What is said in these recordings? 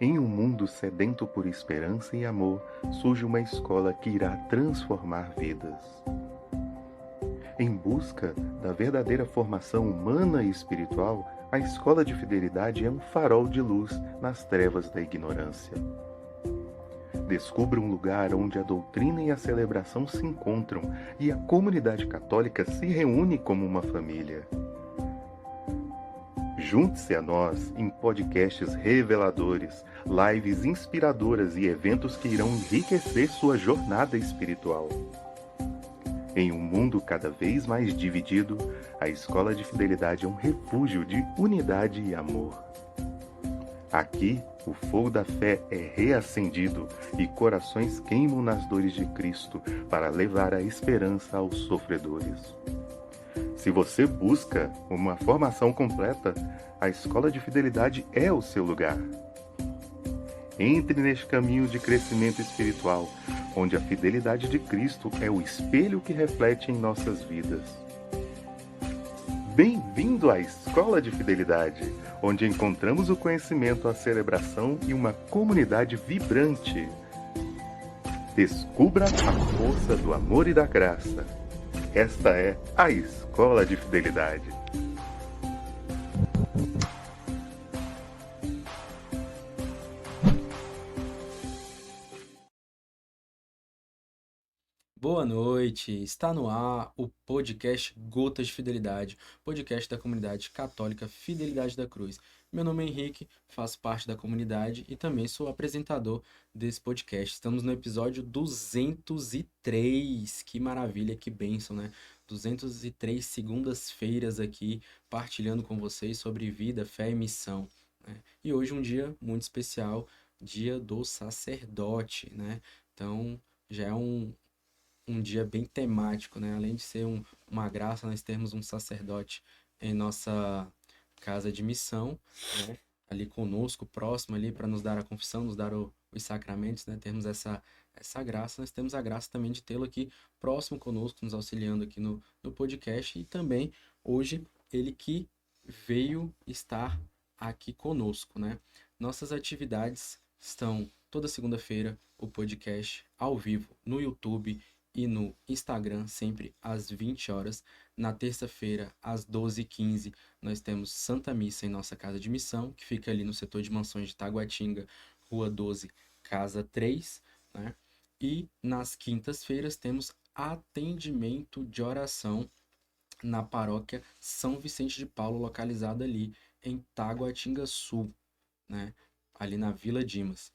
Em um mundo sedento por esperança e amor, surge uma escola que irá transformar vidas. Em busca da verdadeira formação humana e espiritual, a escola de fidelidade é um farol de luz nas trevas da ignorância. Descubra um lugar onde a doutrina e a celebração se encontram e a comunidade católica se reúne como uma família. Junte-se a nós em podcasts reveladores, lives inspiradoras e eventos que irão enriquecer sua jornada espiritual. Em um mundo cada vez mais dividido, a Escola de Fidelidade é um refúgio de unidade e amor. Aqui, o fogo da fé é reacendido e corações queimam nas dores de Cristo para levar a esperança aos sofredores. Se você busca uma formação completa, a Escola de Fidelidade é o seu lugar. Entre neste caminho de crescimento espiritual, onde a fidelidade de Cristo é o espelho que reflete em nossas vidas. Bem-vindo à Escola de Fidelidade, onde encontramos o conhecimento, a celebração e uma comunidade vibrante. Descubra a força do amor e da graça. Esta é a Escola de Fidelidade. Boa noite, está no ar o podcast Gotas de Fidelidade, podcast da comunidade católica Fidelidade da Cruz. Meu nome é Henrique, faço parte da comunidade e também sou apresentador desse podcast. Estamos no episódio 203, que maravilha, que bênção, né? 203 segundas-feiras aqui, partilhando com vocês sobre vida, fé e missão, né? E hoje um dia muito especial, dia do sacerdote, né? Então já é um dia bem temático, né? Além de ser uma graça nós termos um sacerdote em nossa casa de missão, né? Ali conosco, próximo ali, para nos dar a confissão, nos dar os sacramentos, né? Termos essa graça, nós temos a graça também de tê-lo aqui próximo conosco, nos auxiliando aqui no podcast e também hoje ele que veio estar aqui conosco, né? Nossas atividades estão toda segunda-feira, o podcast ao vivo no YouTube e no Instagram, sempre às 20 horas. Na terça-feira, às 12h15, nós temos Santa Missa em nossa casa de missão, que fica ali no setor de mansões de Taguatinga, Rua 12, Casa 3, né? E nas quintas-feiras temos atendimento de oração na paróquia São Vicente de Paulo, localizada ali em Taguatinga Sul, né? Ali na Vila Dimas.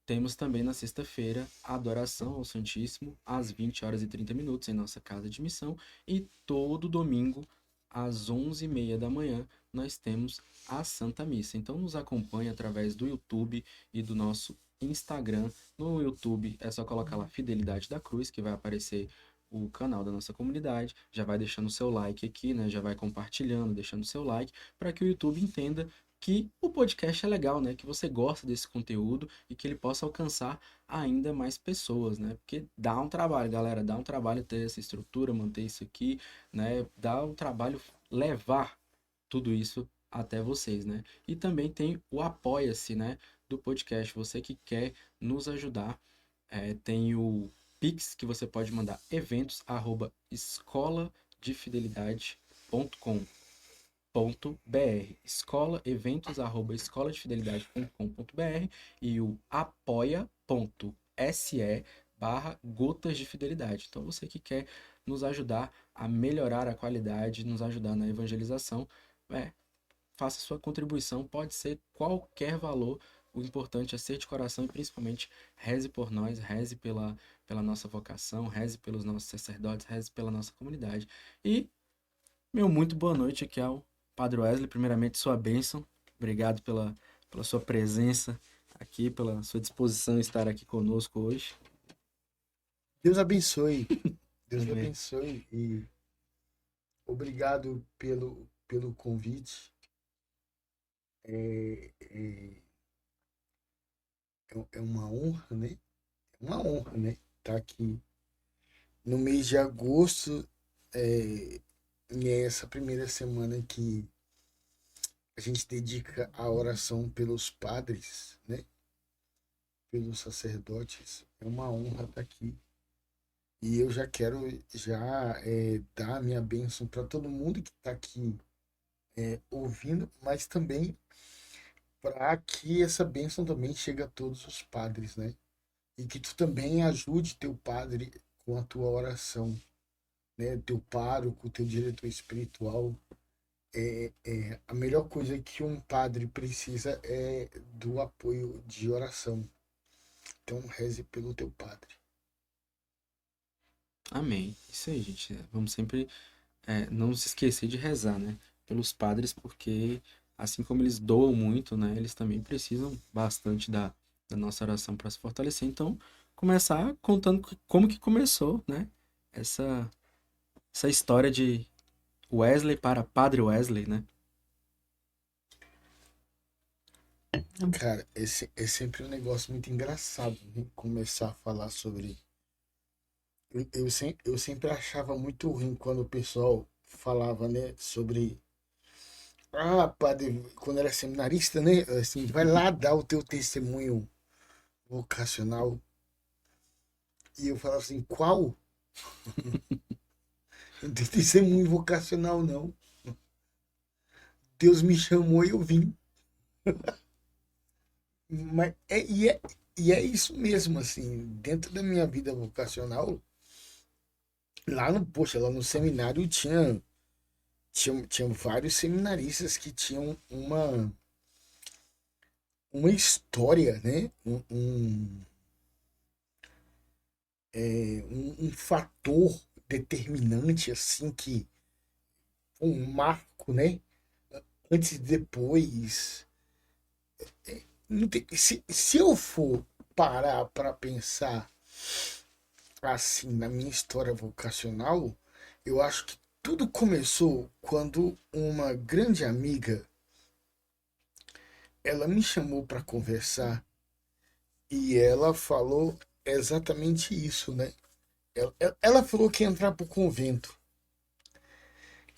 Temos também na sexta-feira a adoração ao Santíssimo às 20 horas e 30 minutos em nossa casa de missão e todo domingo às 11h30 da manhã nós temos a Santa Missa. Então nos acompanhe através do YouTube e do nosso Instagram. No YouTube é só colocar lá Fidelidade da Cruz que vai aparecer o canal da nossa comunidade. Já vai deixando o seu like aqui, né? Já vai compartilhando, deixando o seu like para que o YouTube entenda que o podcast é legal, né? Que você gosta desse conteúdo e que ele possa alcançar ainda mais pessoas, né? Porque dá um trabalho, galera, dá um trabalho ter essa estrutura, manter isso aqui, né? Dá um trabalho levar tudo isso até vocês, né? E também tem o Apoia-se, né? Do podcast. Você que quer nos ajudar, tem o Pix que você pode mandar eventos@escoladefidelidade.com.br eventos@escoladefidelidade.com.br e o apoia.se/Gotas de Fidelidade. Então você que quer nos ajudar a melhorar a qualidade, nos ajudar na evangelização, faça sua contribuição, pode ser qualquer valor. O importante é ser de coração e principalmente reze por nós, reze pela nossa vocação, reze pelos nossos sacerdotes, reze pela nossa comunidade. E muito boa noite aqui ao Padre Wesley, primeiramente sua bênção, obrigado pela sua presença aqui, pela sua disposição em estar aqui conosco hoje. Deus abençoe. Deus Amém. abençoe e obrigado pelo convite. É, é, é uma honra, né? É uma honra, né? Estar aqui no mês de agosto. É, e é essa primeira semana que a gente dedica a oração pelos padres, né? Pelos sacerdotes. É uma honra estar aqui. E eu já quero dar a minha bênção para todo mundo que está aqui ouvindo, mas também para que essa bênção também chegue a todos os padres, né? E que tu também ajude teu padre com a tua oração, né? Teu pároco, teu diretor espiritual. A melhor coisa que um padre precisa é do apoio de oração. Então reze pelo teu padre. Amém. Isso aí, gente. Vamos sempre não se esquecer de rezar, né? Pelos padres, porque assim como eles doam muito, né? Eles também precisam bastante da nossa oração para se fortalecer. Então, começar contando como que começou, né? Essa, essa história de Wesley para Padre Wesley, né? Cara, esse é sempre um negócio muito engraçado, né? Começar a falar sobre. Eu sempre achava muito ruim quando o pessoal falava, né, sobre. Ah, padre, quando era seminarista, né? Assim, vai lá dar o teu testemunho vocacional. E eu falava assim, qual? Não tem testemunho vocacional, não. Deus me chamou e eu vim. Mas e é isso mesmo, assim, dentro da minha vida vocacional, lá no seminário tinha vários seminaristas que tinham uma história, né? Um fator determinante, assim, que um marco, né? Antes e depois. Se eu for parar para pensar assim na minha história vocacional, eu acho que tudo começou quando uma grande amiga ela me chamou para conversar e ela falou exatamente isso, né? Ela falou que ia entrar pro convento.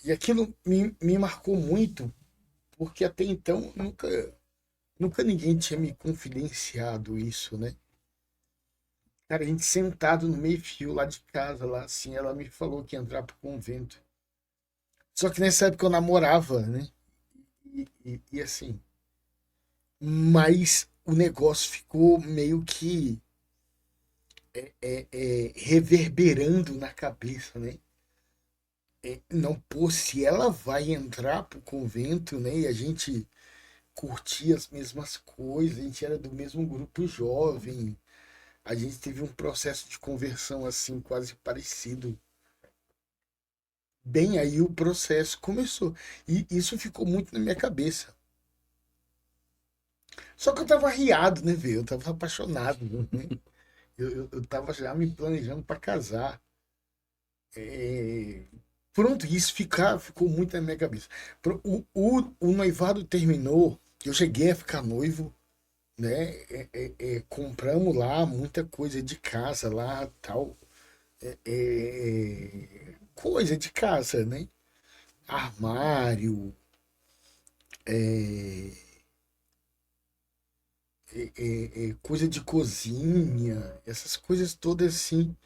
E aquilo me marcou muito, porque até então nunca ninguém tinha me confidenciado isso, né? Cara, a gente sentado no meio-fio lá de casa, lá assim, ela me falou que ia entrar pro convento. Só que nessa época eu namorava, né? E assim, mas o negócio ficou meio que reverberando na cabeça, né? Não, pô, se ela vai entrar pro convento, né? E a gente curtia as mesmas coisas, a gente era do mesmo grupo jovem, a gente teve um processo de conversão assim quase parecido. Bem, aí o processo começou. E isso ficou muito na minha cabeça. Só que eu tava arriado, né, velho? Eu tava apaixonado, né? Eu tava já me planejando para casar. É, pronto, ficou muito na minha cabeça. O noivado terminou, eu cheguei a ficar noivo, né? Compramos lá muita coisa de casa lá, tal. Coisa de casa, né? Armário, é, coisa de cozinha, essas coisas todas assim.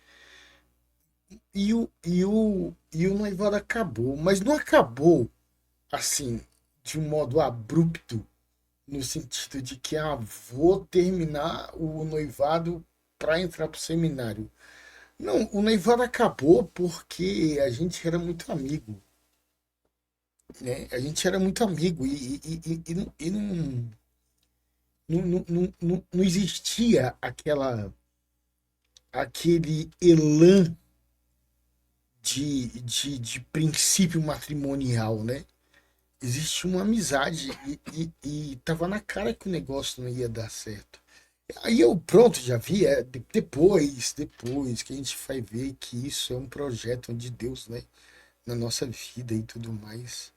E o noivado acabou, mas não acabou assim, de um modo abrupto, no sentido de que vou terminar o noivado para entrar pro seminário. Não, o noivado acabou porque a gente era muito amigo, né? A gente era muito amigo e não existia aquele elan de princípio matrimonial, né? Existe uma amizade e tava na cara que o negócio não ia dar certo. Aí eu, pronto, já vi, depois que a gente vai ver que isso é um projeto de Deus, né? Na nossa vida e tudo mais.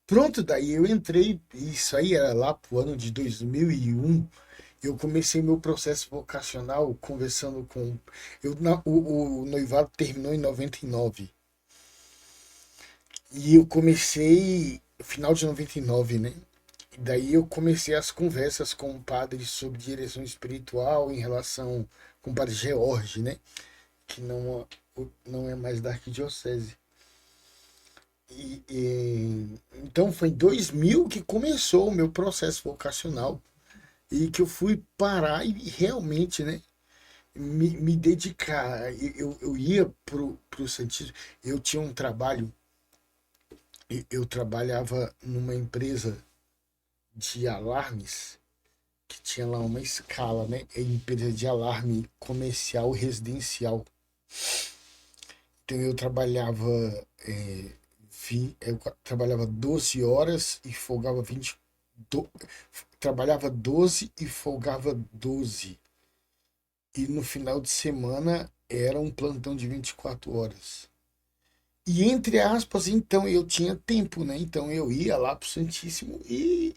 Pronto, daí eu entrei, isso aí era lá pro ano de 2001. Eu comecei meu processo vocacional conversando com. O noivado terminou em 99. E eu comecei, final de 99, né? E daí eu comecei as conversas com o padre sobre direção espiritual em relação com o padre George, né? Que não é mais da arquidiocese. Então foi em 2000 que começou o meu processo vocacional e que eu fui parar e realmente, né, me dedicar. Eu ia pro Santíssimo. Eu tinha um trabalho, eu trabalhava numa empresa de alarmes que tinha lá uma escala, né? É empresa de alarme comercial residencial. Então eu trabalhava 12 horas e folgava 20. do- Trabalhava 12 e folgava 12. E no final de semana era um plantão de 24 horas. E entre aspas, então eu tinha tempo, né? Então eu ia lá pro Santíssimo e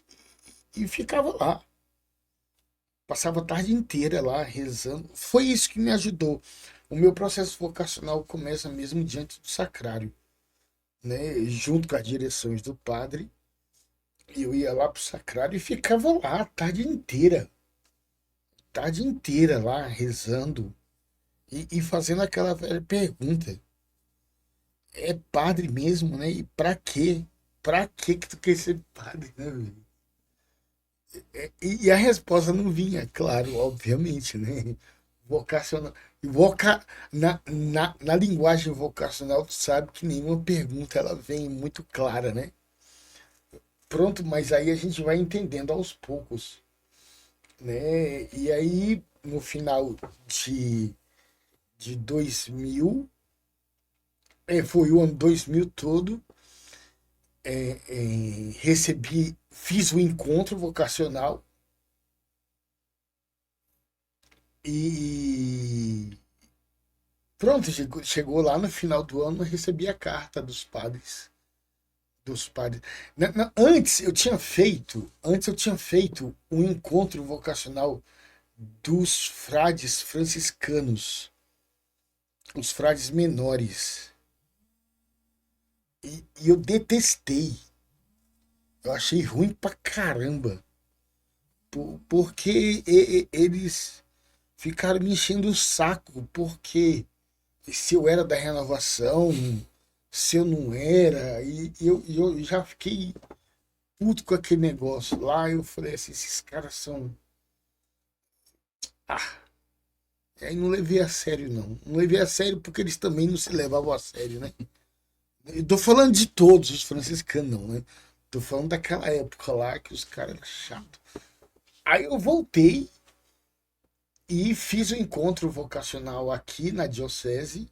ficava lá. Passava a tarde inteira lá rezando. Foi isso que me ajudou. O meu processo vocacional começa mesmo diante do sacrário, né? Junto com as direções do padre. Eu ia lá pro sacrário e ficava lá a tarde inteira lá rezando e fazendo aquela velha pergunta: é padre mesmo, né? E pra quê? Pra quê que tu quer ser padre, né, velho? E a resposta não vinha, claro, obviamente, né? Vocacional. Na linguagem vocacional, tu sabe que nenhuma pergunta ela vem muito clara, né? Pronto, mas aí a gente vai entendendo aos poucos, né? E aí, no final de 2000, foi o ano 2000 todo, fiz o encontro vocacional e pronto, chegou lá no final do ano, eu recebi a carta dos padres. Antes eu tinha feito um encontro vocacional dos frades franciscanos, os frades menores. E eu detestei. Eu achei ruim pra caramba. Porque eles ficaram me enchendo o saco. Porque se eu era da renovação, se eu não era. E eu já fiquei puto com aquele negócio lá. Eu falei assim: esses caras são. Ah, aí não levei a sério, não. Não levei a sério porque eles também não se levavam a sério, né? Eu tô falando de todos os franciscanos, não, né? Tô falando daquela época lá que os caras eram chatos. Aí eu voltei e fiz o encontro vocacional aqui na diocese.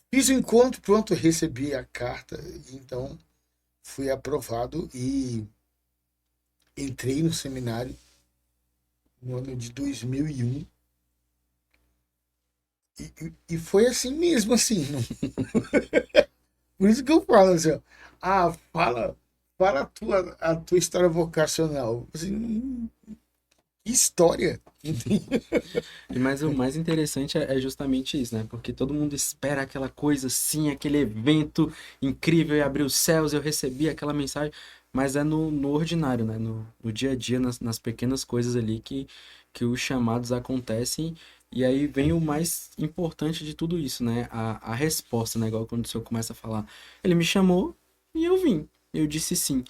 Fiz o encontro, pronto, recebi a carta, então fui aprovado e entrei no seminário no ano de 2001. E foi assim mesmo, assim. Por isso que eu falo assim, ó, fala a tua história vocacional. Assim, que história. E mas o mais interessante é justamente isso, né? Porque todo mundo espera aquela coisa assim, aquele evento incrível e abrir os céus, eu recebi aquela mensagem, mas é no ordinário, né? No dia a dia, nas pequenas coisas ali que os chamados acontecem. E aí vem o mais importante de tudo isso, né? A resposta, né? Igual quando o senhor começa a falar. Ele me chamou e eu vim. Eu disse sim.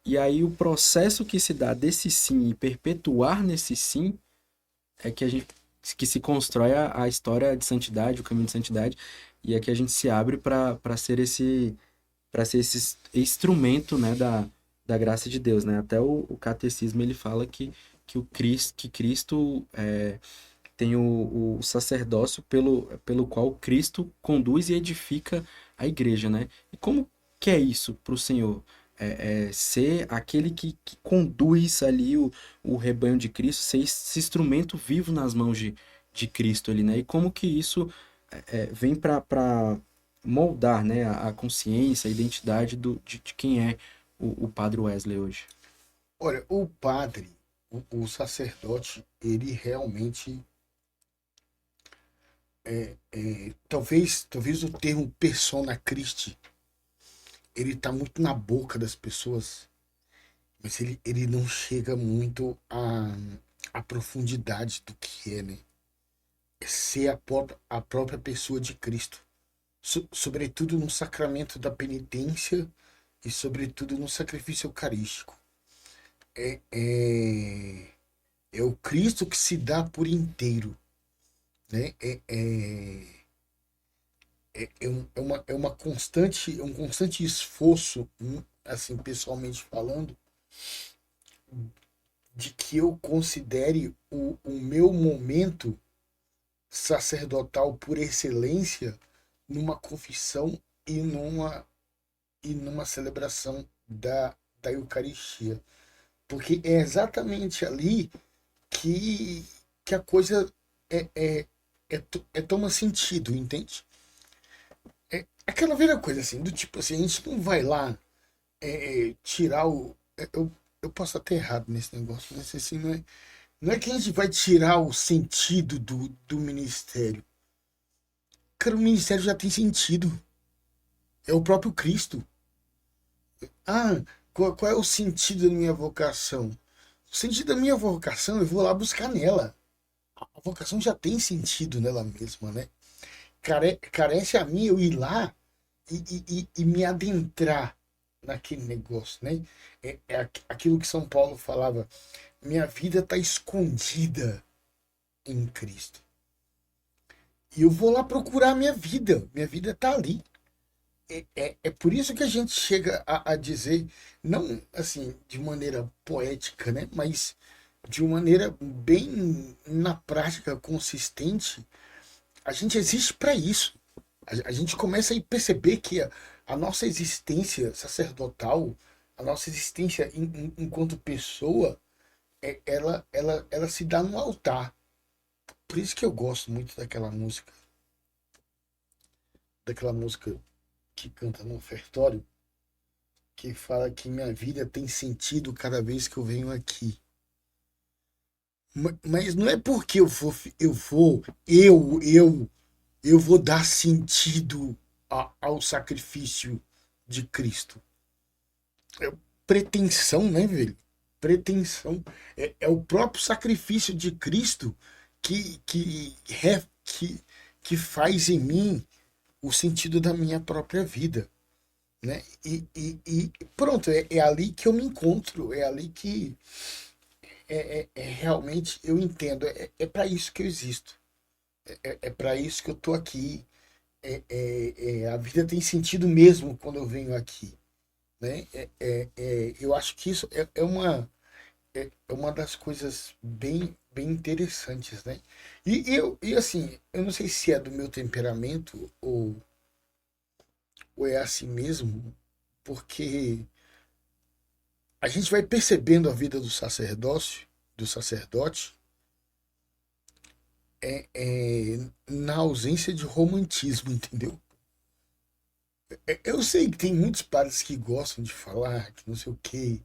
E aí o processo que se dá desse sim e perpetuar nesse sim é que se constrói a história de santidade, o caminho de santidade, e é que a gente se abre para ser esse instrumento, né, da graça de Deus, né? Até o catecismo ele fala que Cristo tem o sacerdócio pelo qual Cristo conduz e edifica a igreja, né? E como que é isso para o Senhor? ser aquele que conduz ali o rebanho de Cristo, ser esse instrumento vivo nas mãos de Cristo ali, né? E como que isso vem para moldar, né, a consciência, a identidade de quem é o Padre Wesley hoje. Olha, o padre, o sacerdote, ele realmente talvez o termo persona Christi, ele tá muito na boca das pessoas, mas ele não chega muito à profundidade do que é, né? É ser a própria pessoa de Cristo. Sobretudo no sacramento da penitência e sobretudo no sacrifício eucarístico. É, é, é o Cristo que se dá por inteiro, né? É uma constante, um constante esforço, assim, pessoalmente falando, de que eu considere o meu momento sacerdotal por excelência numa confissão e numa celebração da Eucaristia. Porque é exatamente ali que, que a coisa toma sentido, entende? É aquela velha coisa assim, do tipo assim, a gente não vai lá tirar o. Eu posso estar errado nesse negócio, mas assim, não é que a gente vai tirar o sentido do ministério. Cara, o ministério já tem sentido. É o próprio Cristo. Ah, qual é o sentido da minha vocação? O sentido da minha vocação eu vou lá buscar nela. A vocação já tem sentido nela mesma, né? Carece a mim eu ir lá e me adentrar naquele negócio, né? Aquilo que São Paulo falava. Minha vida está escondida em Cristo. E eu vou lá procurar a minha vida. Minha vida está ali. É por isso que a gente chega a dizer, não assim de maneira poética, né? Mas de uma maneira bem na prática, consistente, a gente existe para isso. A gente começa a perceber que a nossa existência sacerdotal, a nossa existência enquanto pessoa, ela se dá no altar. Por isso que eu gosto muito daquela música que canta no ofertório, que fala que minha vida tem sentido cada vez que eu venho aqui. Mas não é porque eu vou dar sentido ao sacrifício de Cristo. É pretensão, né, velho? Pretensão. É o próprio sacrifício de Cristo que, que, que, que faz em mim o sentido da minha própria vida, né? E pronto, é ali que eu me encontro, é ali que realmente eu entendo, para isso que eu existo, para isso que eu tô aqui, a vida tem sentido mesmo quando eu venho aqui, né? Eu acho que isso é uma das coisas bem interessantes, né? E assim, eu não sei se é do meu temperamento ou é assim mesmo, porque a gente vai percebendo a vida do sacerdote, na ausência de romantismo, entendeu? Eu sei que tem muitos padres que gostam de falar que não sei o que,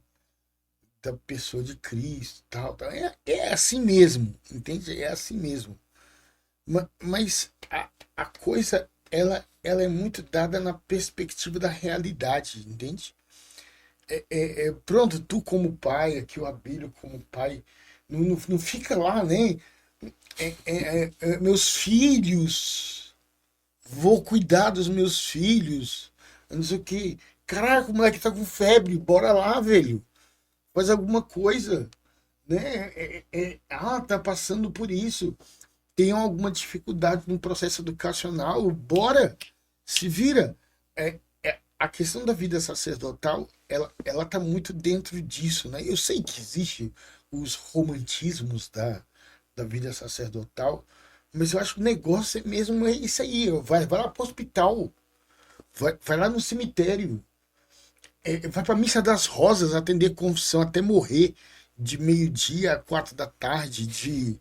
da pessoa de Cristo, tal, tal. É assim mesmo, entende? É assim mesmo. Mas a coisa, ela é muito dada na perspectiva da realidade, entende? Pronto, tu como pai, aqui o Abílio como pai, não fica lá, né? Meus filhos, vou cuidar dos meus filhos, não sei o que. Caraca, o moleque tá com febre, bora lá, velho. Faz alguma coisa, né? Tá passando por isso. Tem alguma dificuldade no processo educacional, bora, se vira. A questão da vida sacerdotal, ela tá muito dentro disso, né? Eu sei que existe os romantismos da vida sacerdotal, mas eu acho que o negócio mesmo é isso aí. Vai lá pro hospital, vai lá no cemitério. vai pra Missa das Rosas atender confissão até morrer, de meio-dia a 4 da tarde, de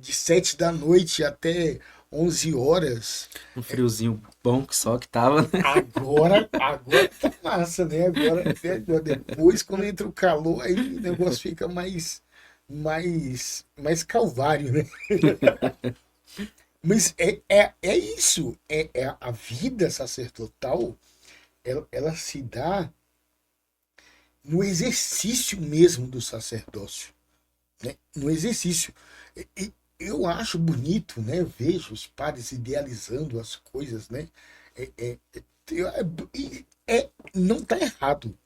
7 da noite até 11 horas. Um friozinho bom que só que tava, né? Agora tá massa, né? Depois, quando entra o calor, aí o negócio fica mais calvário, né? Mas é isso. É a vida sacerdotal, ela se dá no exercício mesmo do sacerdócio, né? No exercício. Eu acho bonito, né? Eu vejo os padres idealizando as coisas, né? É, é, não está errado,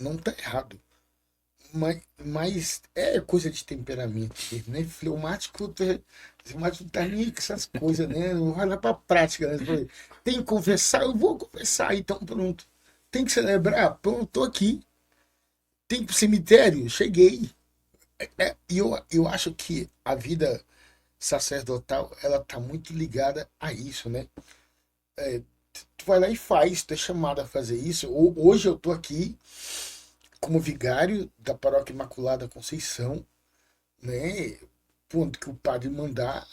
não está errado, mas é coisa de temperamento mesmo, né? Fleumático tá nem com essas coisas, né? Não vai lá para prática, né? Tem que confessar, eu vou confessar, então pronto. Tem que celebrar, pronto, tô aqui. Tem que ir pro cemitério, cheguei. E eu acho que a vida sacerdotal, ela tá muito ligada a isso, né? Tu vai lá e faz, tu é chamado a fazer isso. Hoje eu tô aqui como vigário da Paróquia Imaculada Conceição, né? Ponto que o padre mandar,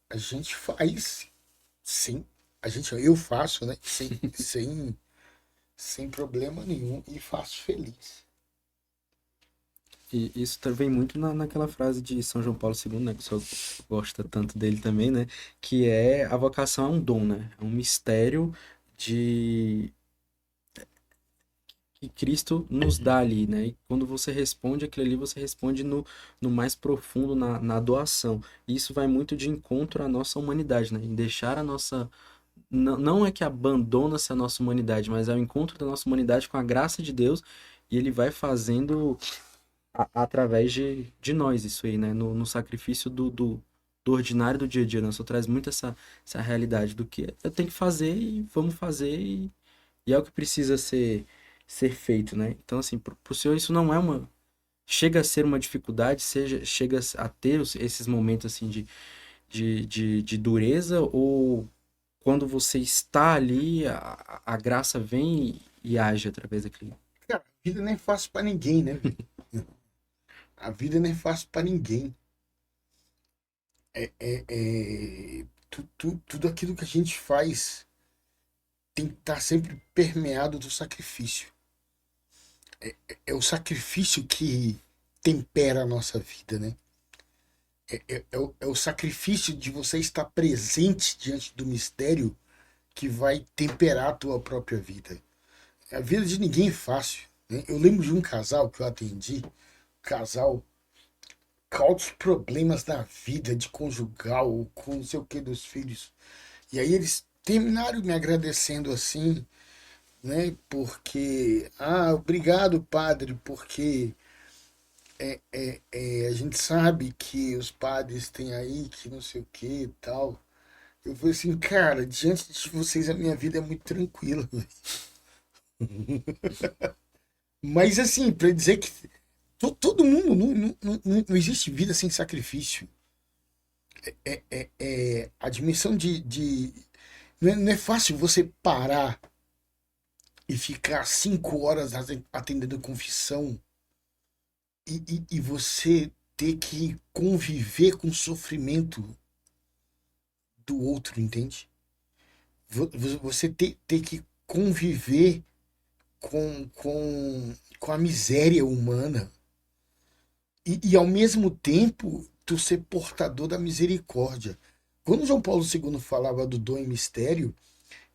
a gente faz, sim. Eu faço, né? Sem problema nenhum e faço feliz. E isso vem muito naquela frase de São João Paulo II, né? Que o senhor gosta tanto dele também, né? Que é a vocação é um dom, né? É um mistério de que Cristo nos dá ali, né? E quando você responde aquilo ali, você responde no mais profundo, na doação. E isso vai muito de encontro à nossa humanidade, né? Em deixar a nossa. Não é que abandona-se a nossa humanidade, mas é o encontro da nossa humanidade com a graça de Deus e ele vai fazendo através de nós isso aí, né? No sacrifício do ordinário do dia a dia, né? Só traz muito essa realidade do que eu tenho que fazer e vamos fazer e é o que precisa ser feito, né? Então, assim, pro senhor isso não é uma... Chega a ser uma dificuldade, chega a ter esses momentos, assim, de dureza ou quando você está ali, a graça vem e age através daquilo? Cara, a vida não é fácil pra ninguém, né, velho? A vida não é fácil pra ninguém. Tudo aquilo que a gente faz tem que estar sempre permeado do sacrifício. É o sacrifício que tempera a nossa vida, né? É o sacrifício de você estar presente diante do mistério que vai temperar a tua própria vida. A vida de ninguém é fácil, né? Eu lembro de um casal que eu atendi, casal com altos problemas na vida, de conjugal, com não sei o que dos filhos. E aí eles terminaram me agradecendo assim, né? Porque, obrigado, padre, porque a gente sabe que os padres têm aí que não sei o que e tal. Eu falei assim, cara, diante de vocês a minha vida é muito tranquila. Mas assim, para dizer que todo mundo, não existe vida sem sacrifício. A dimensão não é fácil você parar e ficar 5 horas atendendo confissão e você ter que conviver com o sofrimento do outro, entende? Você ter que conviver com a miséria humana e ao mesmo tempo tu ser portador da misericórdia. Quando João Paulo II falava do dom e mistério,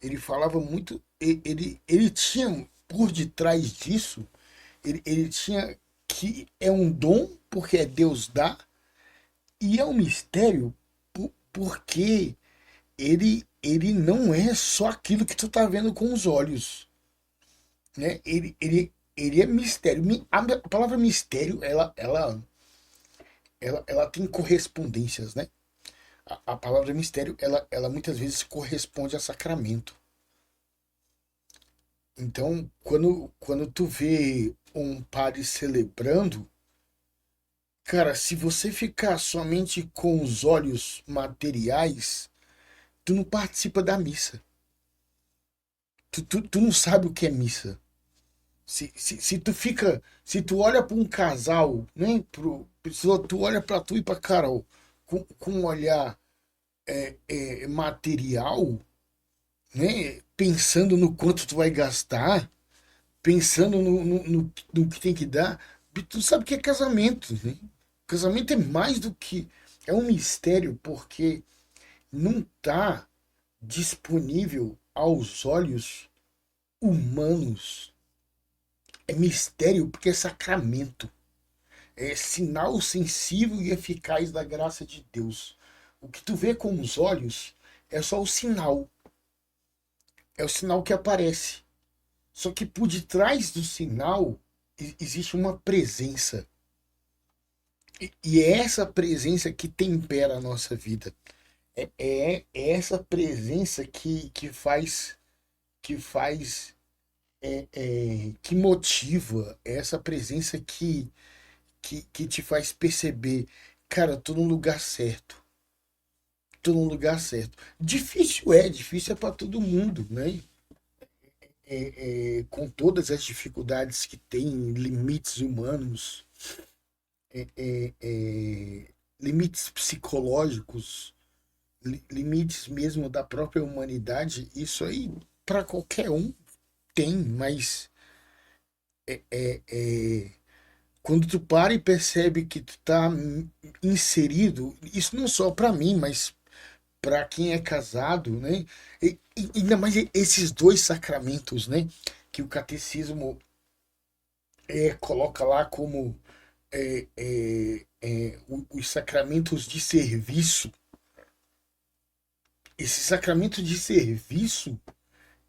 ele falava muito, ele tinha por detrás disso, ele tinha que é um dom porque é Deus dá e é um mistério porque ele não é só aquilo que tu tá vendo com os olhos, né? Ele é mistério. A palavra mistério, ela tem correspondências, né? A palavra mistério, ela muitas vezes corresponde a sacramento. Então, quando tu vê um padre celebrando, cara, se você ficar somente com os olhos materiais, tu não participa da missa. Tu não sabe o que é missa. Se tu olha para um casal, né? Tu olha para tu e para Carol com um olhar material, né? Pensando no quanto tu vai gastar, pensando no que tem que dar, tu sabe que é casamento, né? Casamento é mais do que. É um mistério porque não tá disponível aos olhos humanos. É mistério porque é sacramento. É sinal sensível e eficaz da graça de Deus. O que tu vê com os olhos é só o sinal. É o sinal que aparece. Só que por detrás do sinal existe uma presença. E é essa presença que tempera a nossa vida. É essa presença que motiva, é essa presença que te faz perceber, cara, tô no lugar certo. Tô no lugar certo. Difícil é para todo mundo, né? Com todas as dificuldades que tem, limites humanos, limites psicológicos, limites mesmo da própria humanidade, isso aí para qualquer um tem, mas quando tu para e percebe que tu tá inserido, isso não só para mim, mas para quem é casado, né? E ainda mais esses dois sacramentos, né? Que o catecismo coloca lá como os sacramentos de serviço. Esses sacramentos de serviço,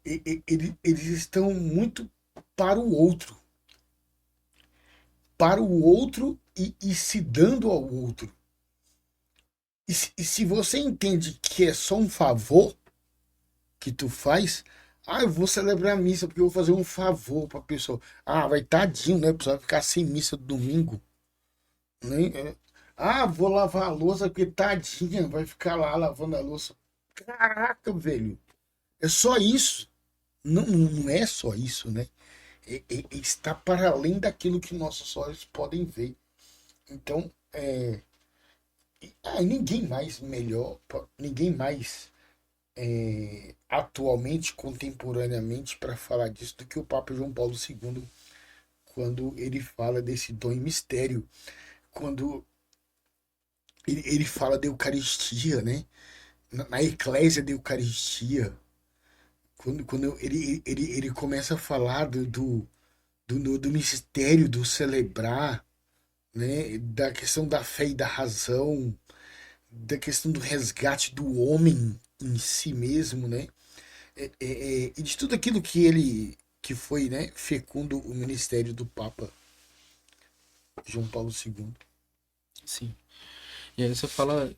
eles estão muito para o outro. Para o outro e se dando ao outro. E se você entende que é só um favor que tu faz, eu vou celebrar a missa porque eu vou fazer um favor pra pessoa. Vai tadinho, né? A pessoa vai ficar sem missa domingo. Né? Vou lavar a louça porque tadinha, vai ficar lá lavando a louça. Caraca, velho. É só isso. Não, não é só isso, né? Está para além daquilo que nossos olhos podem ver. Então, ninguém mais melhor, ninguém mais atualmente, contemporaneamente, para falar disso do que o Papa João Paulo II, quando ele fala desse dom e mistério, quando ele fala da Eucaristia, né? Na eclésia da Eucaristia, quando ele começa a falar do mistério do celebrar, né? Da questão da fé e da razão, da questão do resgate do homem em si mesmo, né? E de tudo aquilo que foi, né, fecundo o ministério do Papa João Paulo II. Sim. E aí você falando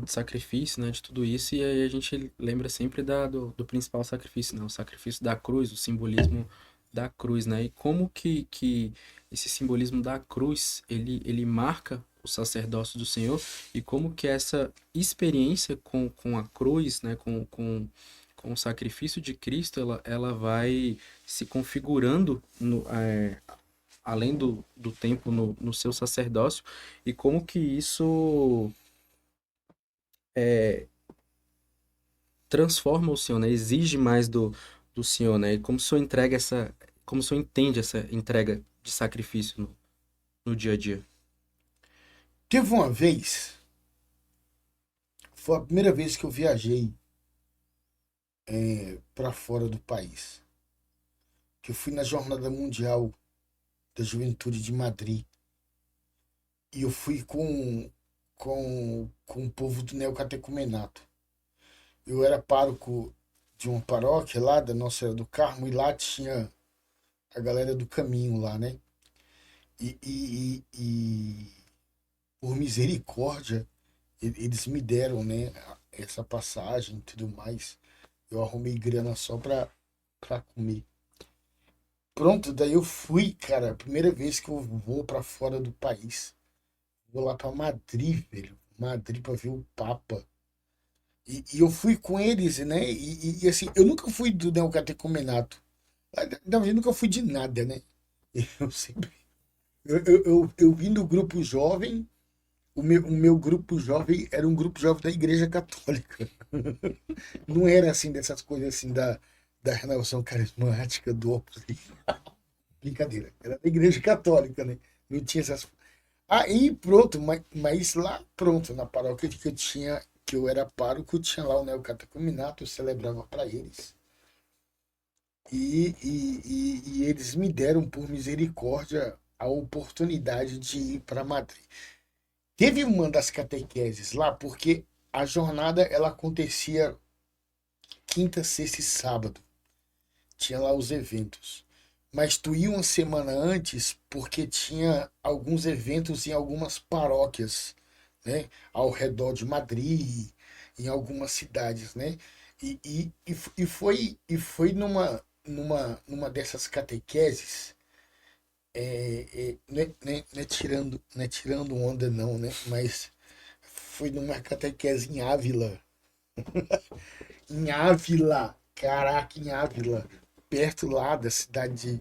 de sacrifício, né, de tudo isso, e aí a gente lembra sempre do principal sacrifício, né, o sacrifício da cruz, o simbolismo da cruz, né, e como que esse simbolismo da cruz, ele marca o sacerdócio do Senhor, e como que essa experiência com a cruz, né, com o sacrifício de Cristo, ela vai se configurando além do tempo no seu sacerdócio, e como que isso é, transforma o Senhor, né? Exige mais do Senhor, né? E como o Senhor entende essa entrega de sacrifício no dia a dia. Teve uma vez, foi a primeira vez que eu viajei para fora do país, que eu fui na Jornada Mundial da Juventude de Madrid. E eu fui com o povo do neocatecumenato. Eu era pároco de uma paróquia lá da Nossa Senhora do Carmo, e lá tinha a galera do caminho lá, né? E por misericórdia, eles me deram, né, essa passagem e tudo mais. Eu arrumei grana só pra comer. Pronto, daí eu fui, cara, a primeira vez que eu vou pra fora do país. Vou lá pra Madrid, velho. Madrid pra ver o Papa. E eu fui com eles, né? Assim, eu nunca fui do neocatecumenato. Na verdade, nunca fui de nada, né? Eu sempre. Eu vim do grupo jovem. O meu grupo jovem era um grupo jovem da Igreja Católica. Não era assim dessas coisas assim da renovação carismática, do Opus Dei. Brincadeira. Era da Igreja Católica, né? Não tinha essas. Aí pronto, mas lá pronto, na paróquia que eu tinha, que eu era pároco, tinha lá o neocatecumenato, eu celebrava para eles. E eles me deram, por misericórdia, a oportunidade de ir para Madrid. Teve uma das catequeses lá, porque a jornada ela acontecia quinta, sexta e sábado. Tinha lá os eventos. Mas tu ia uma semana antes porque tinha alguns eventos em algumas paróquias, né? Ao redor de Madrid, em algumas cidades, né? E foi numa dessas catequeses, não é tirando onda não, né? Mas foi numa catequese em Ávila. Em Ávila, caraca, em Ávila, perto lá da cidade,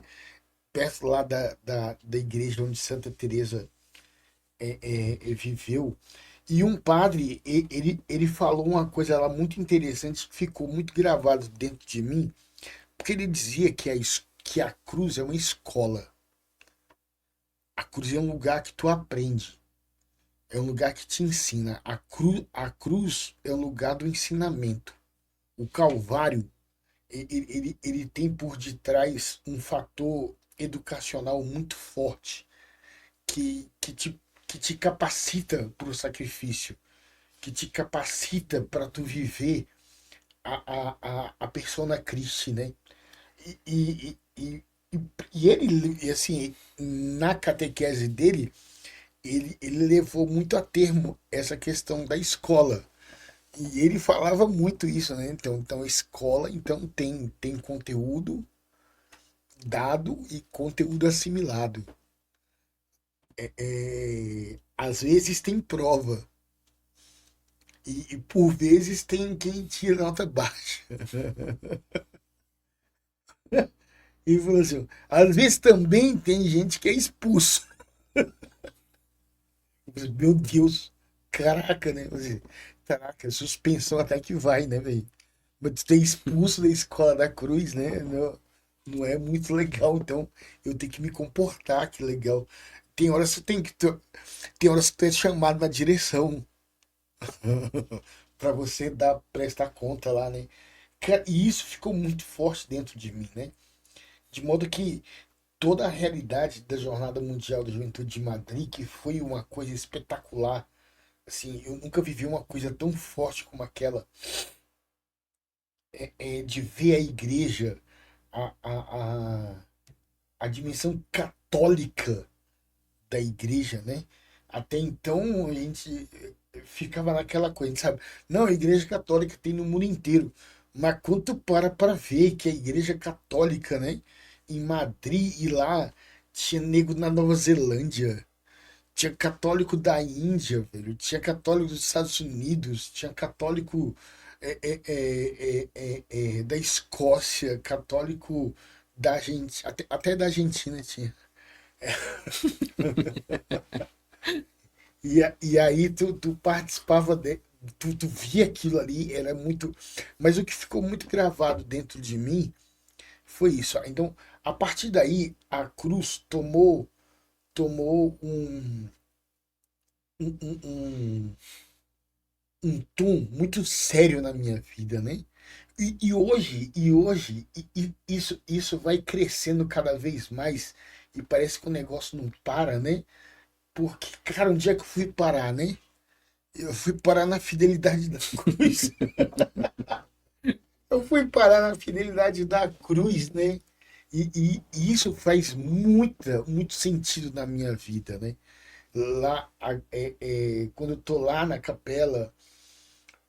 perto lá da igreja onde Santa Teresa viveu. E um padre, ele falou uma coisa lá muito interessante que ficou muito gravado dentro de mim, porque ele dizia que a cruz é uma escola. A cruz é um lugar que tu aprende, é um lugar que te ensina. A cruz é o lugar do ensinamento. O Calvário, ele tem por detrás um fator educacional muito forte que te capacita para o sacrifício, que te capacita para tu viver a persona Christi, né? E, e, e, e ele, e assim, na catequese dele, ele levou muito a termo essa questão da escola. E ele falava muito isso, né? Então a escola então tem conteúdo dado e conteúdo assimilado. Às vezes tem prova e por vezes tem quem tira nota baixa. E falou assim, às vezes também tem gente que é expulso. Meu Deus, caraca, né? Caraca, suspensão até que vai, né, velho? Mas tu ter expulso da escola da Cruz, né? Não, não é muito legal, então eu tenho que me comportar, que legal. Tem horas que tem horas que tu é chamado na direção para você prestar conta lá, né? E isso ficou muito forte dentro de mim, né? De modo que toda a realidade da Jornada Mundial da Juventude de Madrid, que foi uma coisa espetacular, assim, eu nunca vivi uma coisa tão forte como aquela, de ver a igreja, a, a, a, a dimensão católica da igreja, né? Até então a gente ficava naquela coisa, sabe? Não, a igreja católica tem no mundo inteiro. Mas quando tu para ver que a igreja católica, né? Em Madrid e lá tinha nego na Nova Zelândia, tinha católico da Índia, velho, tinha católico dos Estados Unidos, tinha católico da Escócia, católico da Argentina, até da Argentina tinha. E aí tu participava tu via aquilo ali, era muito. Mas o que ficou muito gravado dentro de mim foi isso. Então, a partir daí, a cruz tomou um, um, um, um tom muito sério na minha vida, né? Isso vai crescendo cada vez mais e parece que o negócio não para, né? Porque, cara, onde é que eu fui parar, né? Eu fui parar na fidelidade da cruz. Eu fui parar na fidelidade da cruz, né? E isso faz muito sentido na minha vida, né? Lá, quando eu tô lá na capela,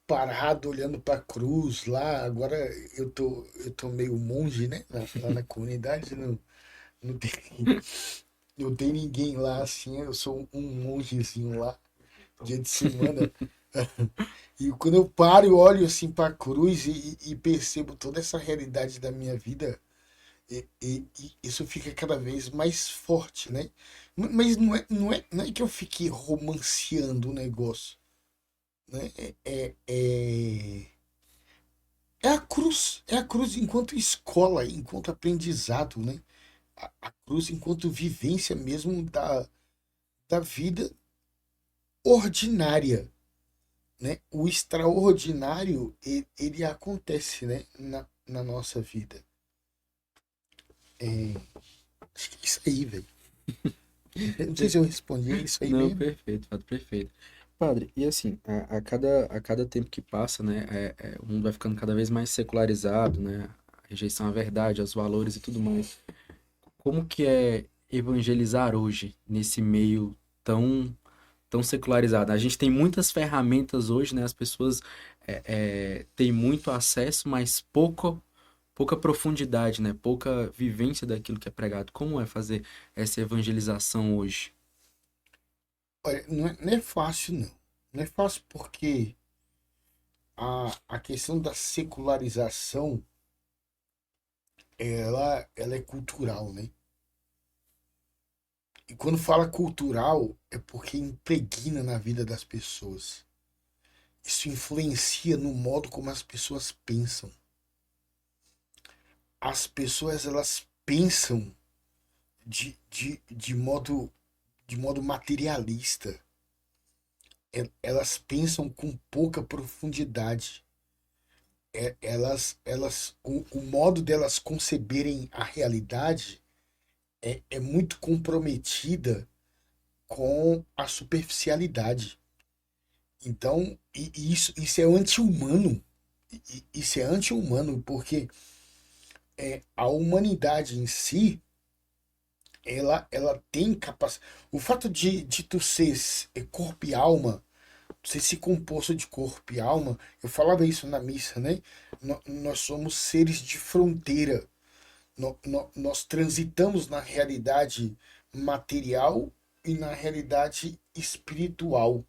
parado, olhando para a cruz, lá, agora eu tô meio monge, né? Lá na comunidade, não tem, não tem ninguém lá assim, eu sou um mongezinho lá, dia de semana. E quando eu paro e olho assim para a cruz e percebo toda essa realidade da minha vida, E isso fica cada vez mais forte, né? Mas não é que eu fique romanceando o negócio, né? É a cruz enquanto escola, enquanto aprendizado, né? A cruz enquanto vivência mesmo da vida ordinária, né? O extraordinário, ele acontece, né? Na nossa vida. É, acho que é isso aí, velho. Não sei se eu respondi, é isso aí Não, mesmo. perfeito, fato perfeito. Padre, e assim, a cada tempo que passa, né, o mundo vai ficando cada vez mais secularizado, né, a rejeição à verdade, aos valores e tudo mais. Como que é evangelizar hoje, nesse meio tão, tão secularizado? A gente tem muitas ferramentas hoje, né, as pessoas têm muito acesso, mas pouca profundidade, né, pouca vivência daquilo que é pregado. Como é fazer essa evangelização hoje? Olha, não é fácil, não. Não é fácil porque a questão da secularização, ela é cultural, né? E quando fala cultural, é porque impregna na vida das pessoas. Isso influencia no modo como as pessoas pensam. As pessoas, elas pensam de modo materialista. Elas pensam com pouca profundidade. O modo delas conceberem a realidade é muito comprometida com a superficialidade. Então, isso é anti-humano. Isso é anti-humano, porque a humanidade em si, ela tem capacidade. O fato de tu ser corpo e alma, você se composto de corpo e alma, eu falava isso na missa, né? Nós somos seres de fronteira. Nós transitamos na realidade material e na realidade espiritual.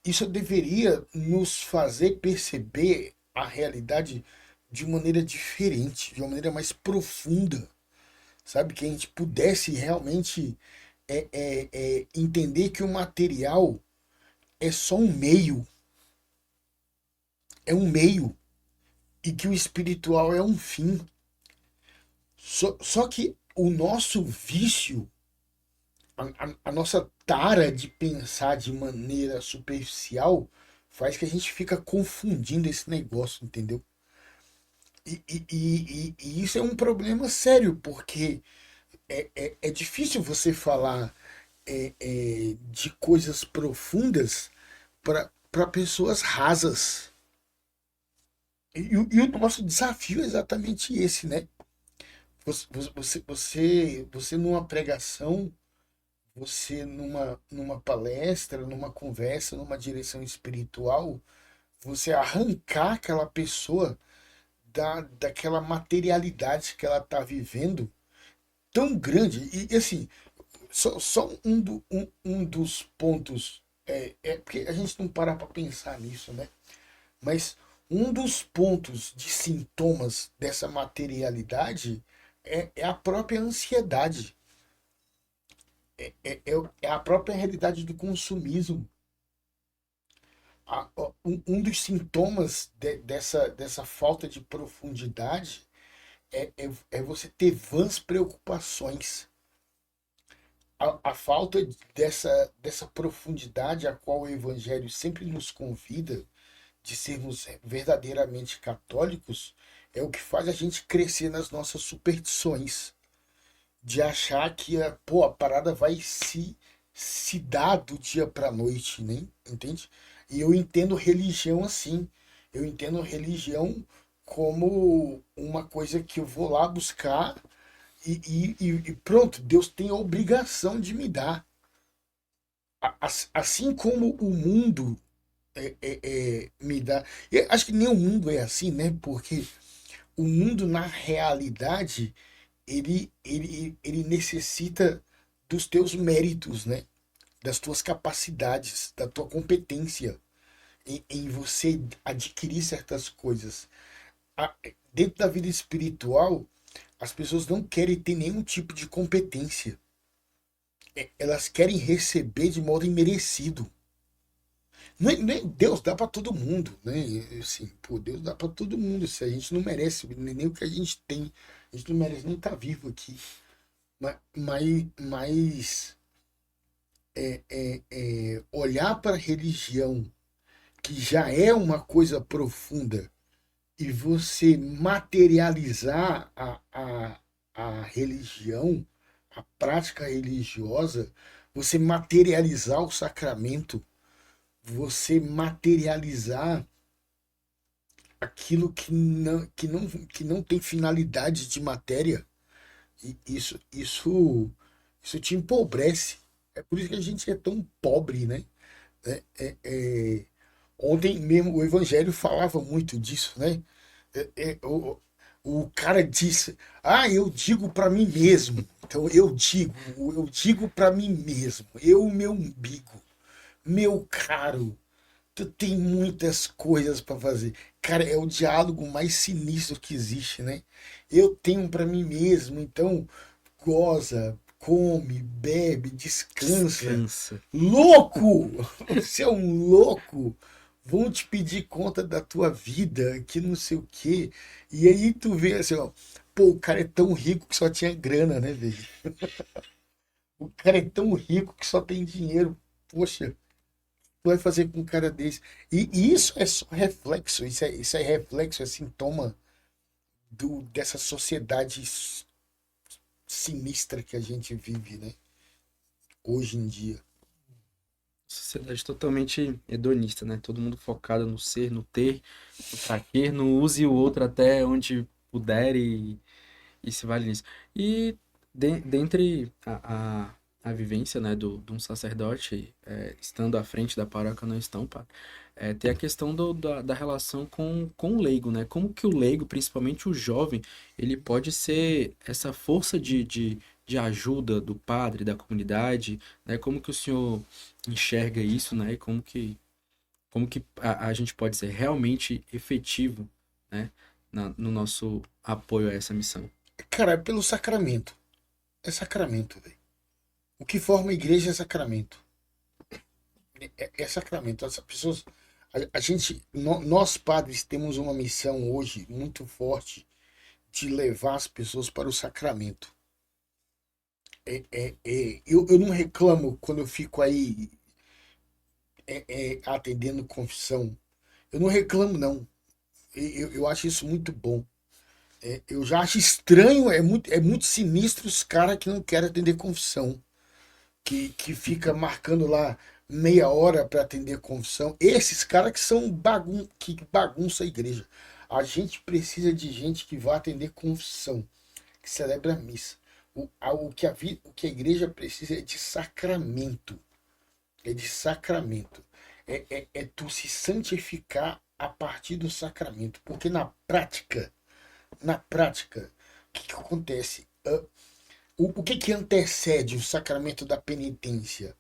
Isso deveria nos fazer perceber a realidade de maneira diferente, de uma maneira mais profunda, sabe? Que a gente pudesse realmente entender que o material é só um meio, e que o espiritual é um fim. Só que o nosso vício, a nossa tara de pensar de maneira superficial, faz que a gente fica confundindo esse negócio, entendeu? E isso é um problema sério, porque é difícil você falar de coisas profundas para pessoas rasas. E o nosso desafio é exatamente esse, né? Você numa pregação, você numa palestra, numa conversa, numa direção espiritual, você arrancar aquela pessoa daquela materialidade que ela está vivendo tão grande. E assim, só um dos pontos, porque a gente não para para pensar nisso, né? Mas um dos pontos de sintomas dessa materialidade é a própria ansiedade, é a própria realidade do consumismo. Um dos sintomas dessa falta de profundidade é você ter vãs preocupações. A falta dessa profundidade a qual o Evangelho sempre nos convida, de sermos verdadeiramente católicos, é o que faz a gente crescer nas nossas superstições. De achar que a parada vai se dar do dia para noite, né? Entende? E eu entendo religião assim. Eu entendo religião como uma coisa que eu vou lá buscar e pronto, Deus tem a obrigação de me dar. Assim como o mundo me dá. Eu acho que nem o mundo é assim, né? Porque o mundo, na realidade, ele necessita dos teus méritos, né? Das tuas capacidades, da tua competência em você adquirir certas coisas. Dentro da vida espiritual, as pessoas não querem ter nenhum tipo de competência. Elas querem receber de modo imerecido. Deus dá para todo mundo, né? Assim, pô, Deus dá para todo mundo. Se a gente não merece nem o que a gente tem, a gente não merece nem estar vivo aqui. Mas olhar para a religião, que já é uma coisa profunda, e você materializar a religião, a prática religiosa, você materializar o sacramento, você materializar aquilo que não tem finalidade de matéria, e isso te empobrece. É por isso que a gente é tão pobre, né? É, é, é, Ontem mesmo o Evangelho falava muito disso, né? É, é, o, o cara disse: Ah, eu digo para mim mesmo. Então eu digo para mim mesmo, meu umbigo, meu caro, tu tem muitas coisas para fazer. Cara, é o diálogo mais sinistro que existe, né? Eu tenho para mim mesmo, então goza, come, bebe, descansa. Descansa. Louco! Você é um louco! Vão te pedir conta da tua vida, que não sei o quê. E aí tu vê assim, ó, pô, o cara é tão rico que só tinha grana, né, velho? O cara é tão rico que só tem dinheiro. Poxa, tu vai fazer com um cara desse? E isso é só reflexo, isso é reflexo, é sintoma dessa sociedade sinistra que a gente vive, né? Hoje em dia. Sociedade totalmente hedonista, né? Todo mundo focado no ser, no ter, no pra quê, no use o outro até onde puder e se vale nisso. E dentre a vivência, né, de um sacerdote, estando à frente da paróquia não estão, pá, tem a questão da relação com o leigo, né? Como que o leigo, principalmente o jovem, ele pode ser essa força de ajuda do padre, da comunidade, né? Como que o senhor enxerga isso, né? E como que a gente pode ser realmente efetivo, né? No nosso apoio a essa missão. Cara, é pelo sacramento. É sacramento, velho. O que forma a igreja é sacramento. É sacramento. As pessoas. Nós padres temos uma missão hoje muito forte de levar as pessoas para o sacramento. Eu não reclamo quando eu fico aí atendendo confissão. Eu não reclamo, não. Eu acho isso muito bom. Eu já acho estranho, é muito sinistro os caras que não querem atender confissão. Que fica marcando lá meia hora para atender confissão. Esses caras que são que bagunça a igreja. A gente precisa de gente que vá atender confissão, que celebra a missa. O que a igreja precisa é de sacramento. É de sacramento. É tu se santificar a partir do sacramento. Porque na prática, o que acontece? O que antecede o sacramento da penitência?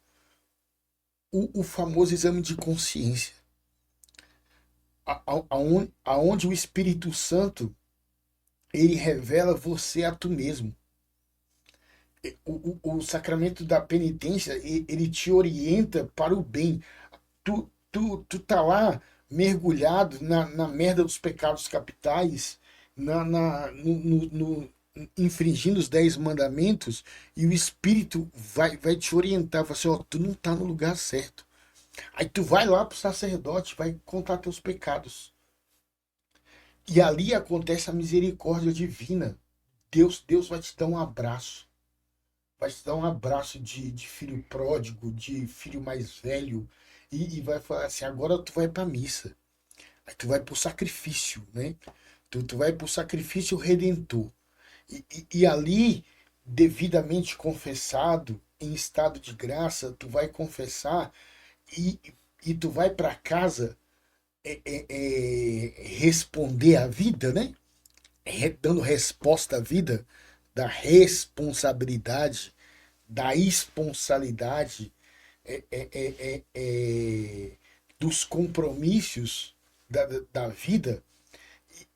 O famoso exame de consciência, aonde o Espírito Santo ele revela você a tu mesmo. O sacramento da penitência ele te orienta para o bem. Tu tá lá mergulhado na merda dos pecados capitais, infringindo os 10 mandamentos, e o Espírito vai te orientar, vai assim, ó, tu não tá no lugar certo. Aí tu vai lá pro sacerdote, vai contar teus pecados. E ali acontece a misericórdia divina. Deus vai te dar um abraço. Vai te dar um abraço de filho pródigo, de filho mais velho. E vai falar assim, agora tu vai pra missa. Aí tu vai pro sacrifício, né? Tu vai pro sacrifício redentor. E ali, devidamente confessado, em estado de graça, tu vai confessar e, e tu vai para casa responder à vida, né? Dando resposta à vida da responsabilidade, da esponsalidade, dos compromissos da vida.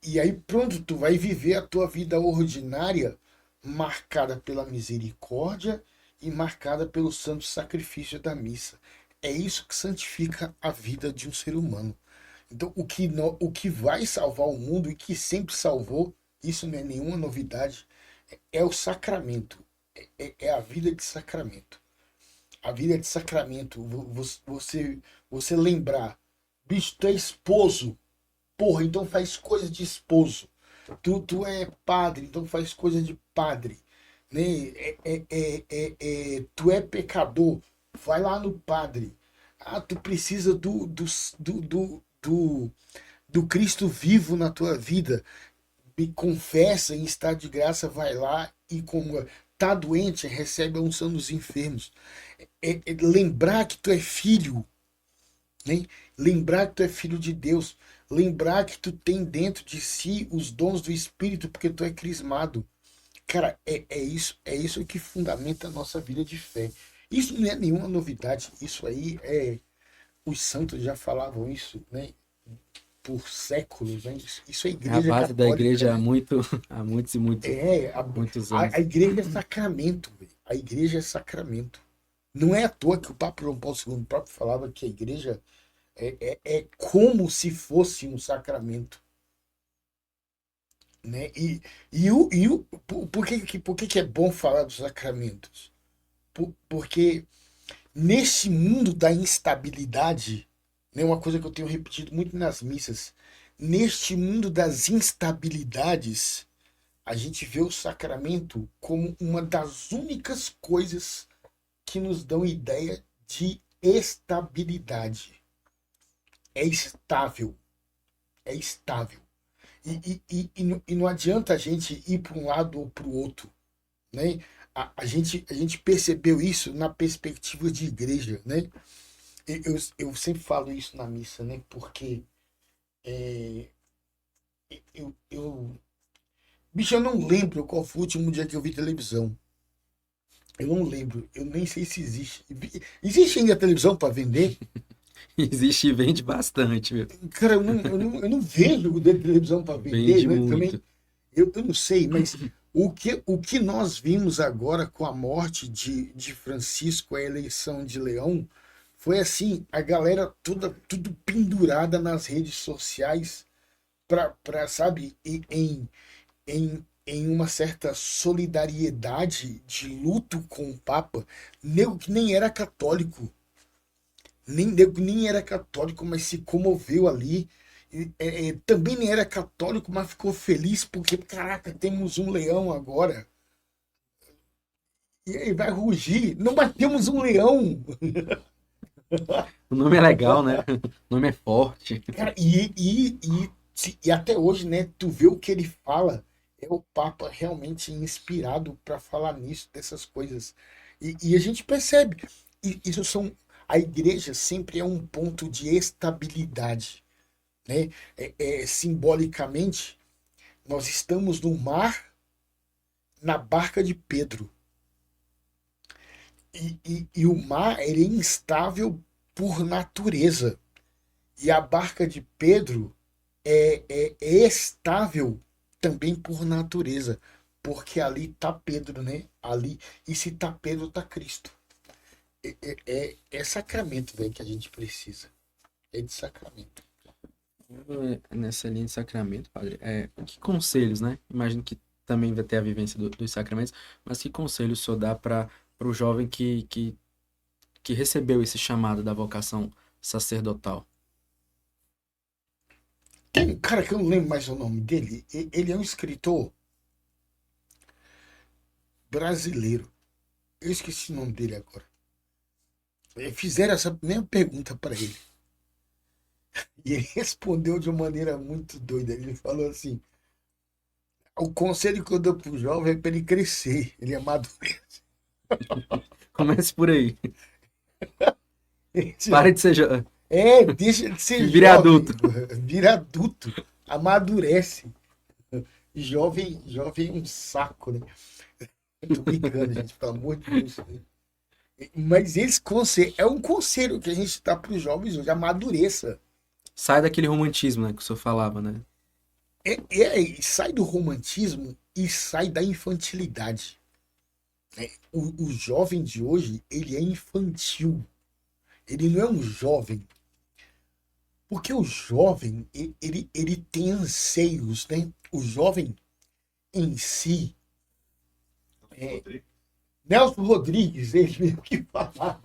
E aí pronto, tu vai viver a tua vida ordinária marcada pela misericórdia e marcada pelo santo sacrifício da missa. É isso que santifica a vida de um ser humano. Então, o que vai salvar o mundo e que sempre salvou, isso não é nenhuma novidade, é o sacramento. É a vida de sacramento. A vida de sacramento, você lembrar, bicho, tu é esposo, porra, então faz coisa de esposo. Tu é padre, então faz coisa de padre. Né? Tu é pecador, vai lá no padre. Ah, tu precisa do Cristo vivo na tua vida. Me confessa em estado de graça, vai lá e como tá doente, recebe a unção dos enfermos. Lembrar que tu é filho, né? Lembrar que tu é filho de Deus, lembrar que tu tem dentro de si os dons do Espírito, porque tu é crismado. Cara, é isso que fundamenta a nossa vida de fé. Isso não é nenhuma novidade, isso aí os santos já falavam isso, né? Por séculos, né? Isso é É a igreja base da igreja católica, há né? há muitos e muitos, É, muitos a anos. igreja é sacramento, velho. A igreja é sacramento. Não é à toa que o Papa João Paulo II próprio falava que a igreja é como se fosse um sacramento, né? Por que é bom falar dos sacramentos? Porque nesse mundo da instabilidade, né, uma coisa que eu tenho repetido muito nas missas, neste mundo das instabilidades, a gente vê o sacramento como uma das únicas coisas que nos dão ideia de estabilidade. É estável, é estável. E não adianta a gente ir para um lado ou para o outro, né? A gente percebeu isso na perspectiva de igreja, né? Eu sempre falo isso na missa, né? Porque é, eu. Bicho, eu não lembro qual foi o último dia que eu vi televisão. Eu não lembro. Eu nem sei se existe. Existe ainda televisão para vender? Existe e vende bastante, viu? Cara, eu não vejo televisão para vender, Vende né? Também muito. eu não sei, mas o que nós vimos agora com a morte de Francisco, a eleição de Leão, foi assim, a galera toda tudo pendurada nas redes sociais sabe, em uma certa solidariedade de luto com o Papa, nego que nem era católico, nego que nem era católico, mas se comoveu ali. Também nem era católico, mas ficou feliz porque, caraca, temos um leão agora. E aí vai rugir. Não, mas temos um leão. O nome é legal, né? O nome é forte. Cara, e até hoje, né, tu vê o que ele fala, é o Papa realmente inspirado para falar nisso, dessas coisas. E a gente percebe, isso são, a igreja sempre é um ponto de estabilidade, né? Simbolicamente, nós estamos no mar, na barca de Pedro. E o mar ele é instável por natureza. E a barca de Pedro é estável também por natureza. Porque ali está Pedro, né? Ali, e se está Pedro, está Cristo. É sacramento, velho, que a gente precisa. É de sacramento. Nessa linha de sacramento, padre, que conselhos, né? Imagino que também vai ter a vivência dos sacramentos, mas que conselhos o senhor dá para o jovem que recebeu esse chamado da vocação sacerdotal? Tem um cara que eu não lembro mais o nome dele. Ele é um escritor brasileiro. Eu esqueci o nome dele agora. Fizeram essa mesma pergunta para ele. E ele respondeu de uma maneira muito doida. Ele falou assim: o conselho que eu dou pro jovem é para ele crescer, ele amadurecer. Comece por aí. Pare de ser Deixa de ser vire jovem, adulto. vira adulto, amadurece. Jovem é um saco, né? Eu tô brincando, gente, pelo amor de Deus. Mas é um conselho que a gente dá para os jovens hoje, amadureça. Sai daquele romantismo, né, que o senhor falava, né? sai do romantismo e sai da infantilidade. O jovem de hoje, ele é infantil. Ele não é um jovem. Porque o jovem, ele tem anseios, né? O jovem em si. Nelson Rodrigues, ele mesmo que falava.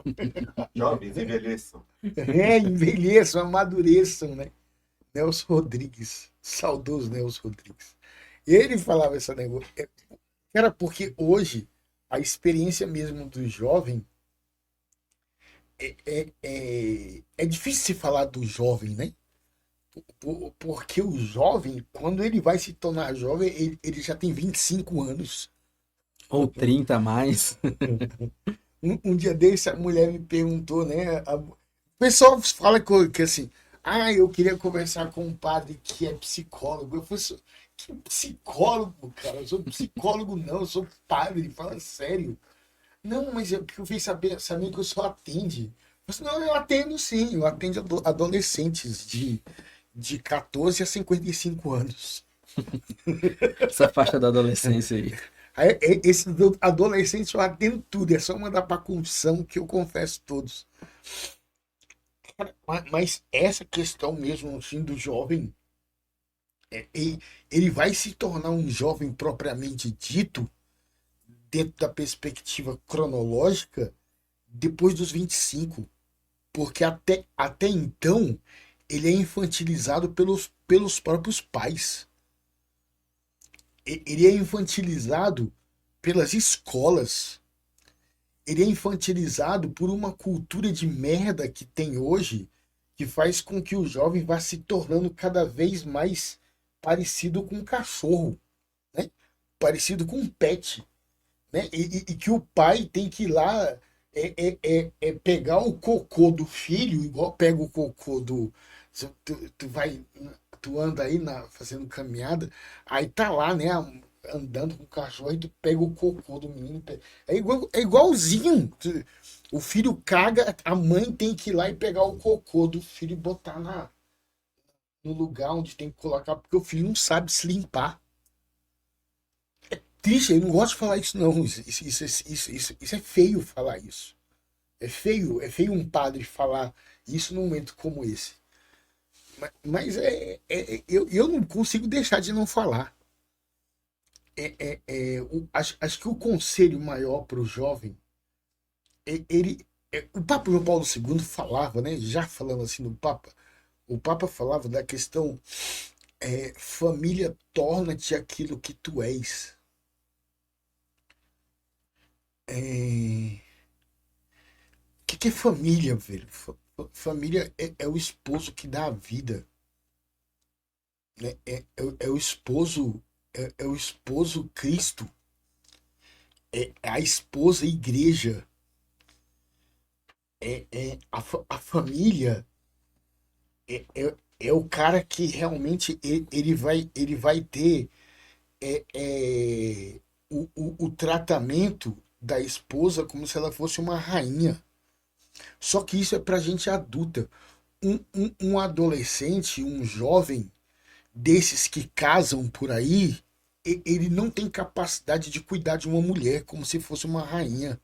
Jovens envelheçam. Envelheçam, amadureçam, né? Nelson Rodrigues, saudoso Nelson Rodrigues. Ele falava esse negócio. Era porque hoje a experiência mesmo do jovem é difícil se falar do jovem, né? Porque o jovem, quando ele vai se tornar jovem, ele já tem 25 anos. Ou 30 a mais. Um dia desse, a mulher me perguntou, né? O pessoal fala que assim, eu queria conversar com um padre que é psicólogo. Eu falei assim, que psicólogo, cara? Eu sou psicólogo, não, eu sou padre, fala sério. Não, mas eu fiz sabendo que eu só atende. Eu falei, não, eu atendo sim, eu atendo adolescentes de 14 a 55 anos. Essa faixa da adolescência aí. Esses adolescentes eu atendo tudo, é só mandar pra confissão que eu confesso todos. Mas essa questão mesmo assim, do jovem, ele vai se tornar um jovem propriamente dito, dentro da perspectiva cronológica, depois dos 25. Porque até então ele é infantilizado pelos próprios pais. Ele é infantilizado pelas escolas. Ele é infantilizado por uma cultura de merda que tem hoje, que faz com que o jovem vá se tornando cada vez mais parecido com um cachorro, né? Parecido com um pet, né? E que o pai tem que ir lá pegar o cocô do filho, igual pega o cocô do. Tu anda aí fazendo caminhada, aí tá lá, né? Andando com o cachorro, aí tu pega o cocô do menino. É igualzinho. O filho caga, a mãe tem que ir lá e pegar o cocô do filho e botar no lugar onde tem que colocar, porque o filho não sabe se limpar. Triste, eu não gosto de falar isso, não. Isso é feio falar isso. É feio um padre falar isso num momento como esse. Mas eu não consigo deixar de não falar. Acho que o conselho maior para o jovem, o Papa João Paulo II falava, né? Já falando assim no Papa, o Papa falava da questão família, torna-te aquilo que tu és. O que é família, velho? Família é o esposo que dá a vida, né? É o esposo, é o esposo Cristo, é a esposa igreja, a família é o cara que realmente ele vai ter o tratamento da esposa como se ela fosse uma rainha. Só que isso é pra gente adulta. Um adolescente, um jovem desses que casam por aí, ele não tem capacidade de cuidar de uma mulher como se fosse uma rainha.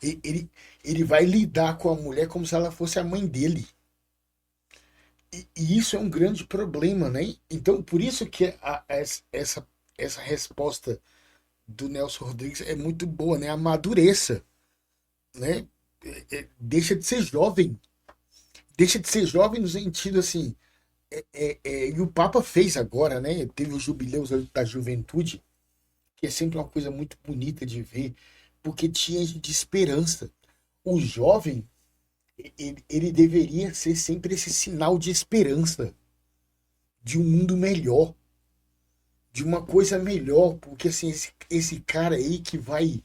Ele vai lidar com a mulher como se ela fosse a mãe dele. E isso é um grande problema, né? Então, por isso que essa resposta do Nelson Rodrigues é muito boa, né? Amadureça, né? Deixa de ser jovem. Deixa de ser jovem no sentido assim. E o Papa fez agora, né? Teve o jubileu da juventude, que é sempre uma coisa muito bonita de ver, porque tinha de esperança. O jovem, ele deveria ser sempre esse sinal de esperança, de um mundo melhor, de uma coisa melhor, porque assim, esse cara aí que vai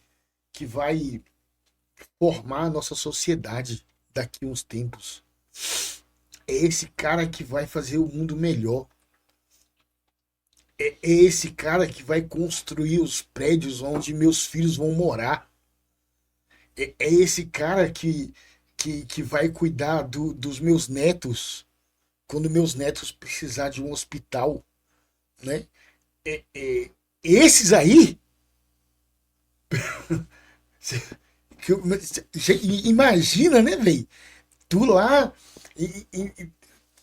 formar a nossa sociedade daqui a uns tempos. É esse cara que vai fazer o mundo melhor. É esse cara que vai construir os prédios onde meus filhos vão morar. É esse cara que vai cuidar dos meus netos quando meus netos precisar de um hospital. né? Esses aí, imagina, né, velho? Tu lá,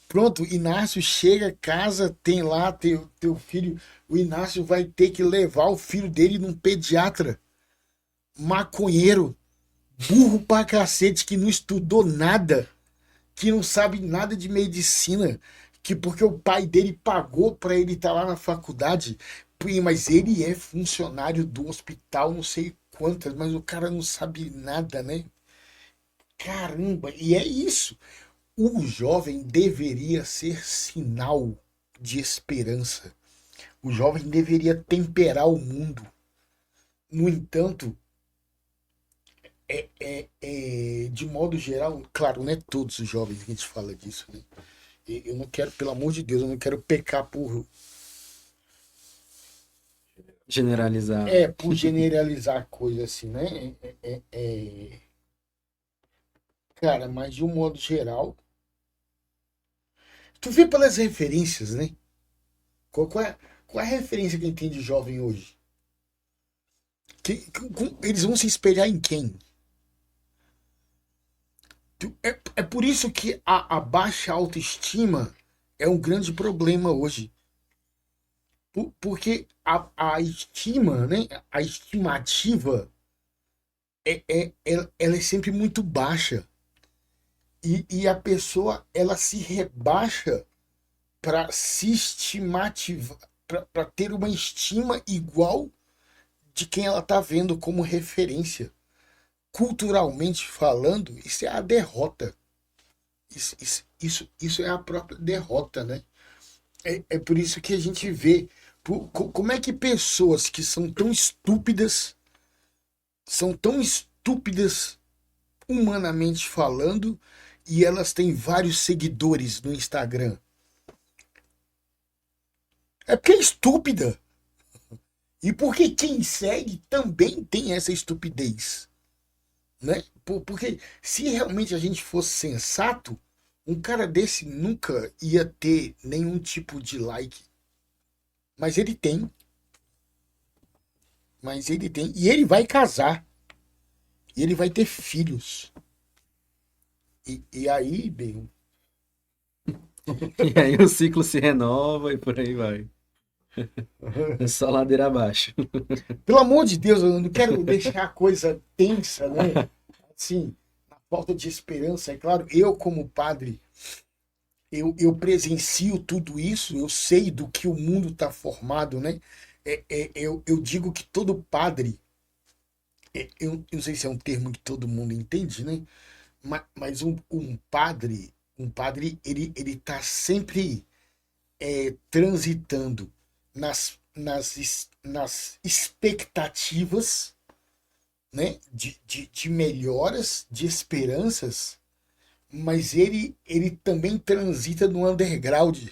pronto, Inácio chega, casa, tem lá teu filho. O Inácio vai ter que levar o filho dele num pediatra maconheiro, burro pra cacete, que não estudou nada, que não sabe nada de medicina, que porque o pai dele pagou pra ele estar lá na faculdade, mas ele é funcionário do hospital, não sei quantas, mas o cara não sabe nada, né? Caramba, e é isso. O jovem deveria ser sinal de esperança. O jovem deveria temperar o mundo. No entanto, de modo geral, claro, não é todos os jovens que a gente fala disso, né? Eu não quero, pelo amor de Deus, eu não quero pecar Generalizar. por generalizar coisa assim, né? Cara, mas de um modo geral, tu vê pelas referências, né? Qual é a referência que a gente tem de jovem hoje? Eles vão se espelhar em quem? É por isso que a baixa autoestima é um grande problema hoje. Porque a estima, né? A estimativa ela é sempre muito baixa. E a pessoa ela se rebaixa para se estimativar, para ter uma estima igual de quem ela está vendo como referência. Culturalmente falando, isso é a derrota. Isso é a própria derrota, né? É por isso que a gente vê como é que pessoas que são tão estúpidas humanamente falando, e elas têm vários seguidores no Instagram. É porque é estúpida. E porque quem segue também tem essa estupidez. Né? Porque se realmente a gente fosse sensato, um cara desse nunca ia ter nenhum tipo de like. Mas ele tem. Mas ele tem. E ele vai casar. E ele vai ter filhos. E aí, bem. E aí o ciclo se renova e por aí vai. É só ladeira abaixo. Pelo amor de Deus, eu não quero deixar a coisa tensa, né? Assim, a falta de esperança, é claro. Eu, como padre, eu presencio tudo isso, eu sei do que o mundo está formado, né? Eu digo que todo padre, eu não sei se é um termo que todo mundo entende, né? Mas um padre, ele está sempre transitando nas expectativas, né? De melhoras, de esperanças, mas ele também transita no underground.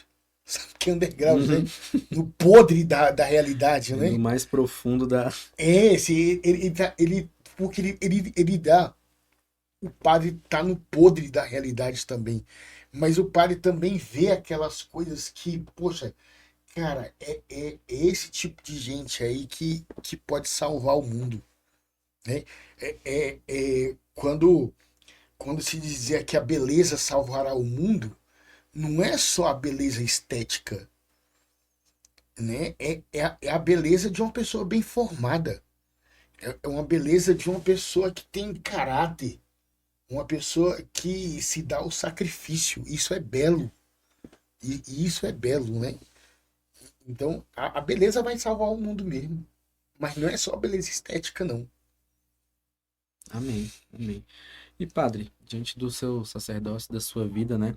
Sabe o que é underground, né? Uhum. No podre da realidade, No né? mais profundo da. Porque ele dá. O padre tá no podre da realidade também. Mas o padre também vê aquelas coisas que, poxa, cara, é esse tipo de gente aí que pode salvar o mundo, né? Quando se dizia que a beleza salvará o mundo, não é só a beleza estética, né? É a beleza de uma pessoa bem formada. É uma beleza de uma pessoa que tem caráter. Uma pessoa que se dá o sacrifício. Isso é belo. E isso é belo, né? Então, a beleza vai salvar o mundo mesmo. Mas não é só a beleza estética, não. Amém, amém. E padre, diante do seu sacerdócio, da sua vida, né?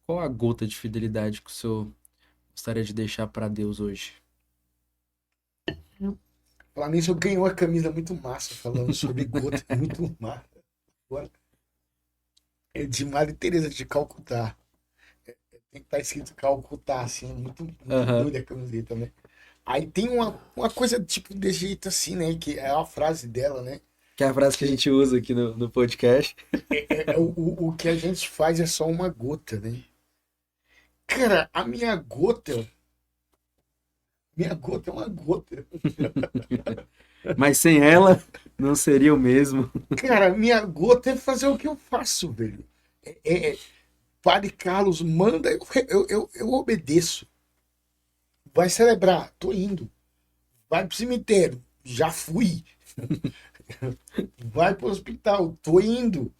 Qual a gota de fidelidade que o senhor gostaria de deixar para Deus hoje? Falar nisso, eu ganhei uma camisa muito massa falando sobre gota. Muito massa. Agora, é de Madre Teresa de Calcutá. Tem que estar escrito Calcutá, assim. Muito Aham. doida a camiseta, né? Aí tem uma coisa tipo desse jeito assim, né? Que é a frase dela, né? Que é a frase que a Que gente usa aqui no podcast. o que a gente faz é só uma gota, né? Cara, a minha gota Minha gota é uma gota. Mas sem ela, não seria o mesmo. Cara, minha gota é fazer o que eu faço, velho. Padre Carlos manda, eu obedeço. Vai celebrar, tô indo. Vai pro cemitério, já fui. Vai pro hospital, tô indo.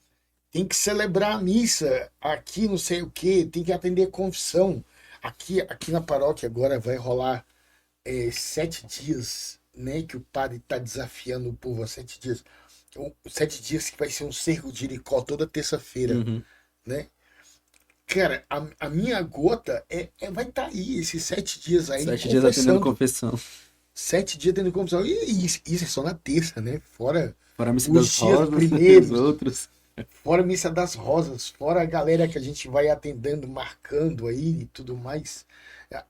Tem que celebrar a missa, aqui não sei o que, tem que atender confissão. Aqui na paróquia agora vai rolar 7 dias, né? Que o padre está desafiando o povo há 7 dias. 7 dias que vai ser um cerco de Jericó toda terça-feira, Uhum. né? Cara, a minha gota vai estar aí, esses 7 dias aí, 7 dias atendendo confessando. confissão. 7 dias dentro de confissão. E isso é só na terça, né? Fora Fora a missa os das dias rosas e os primeiros, outros. fora a missa das rosas, fora a galera que a gente vai atendendo, marcando aí e tudo mais.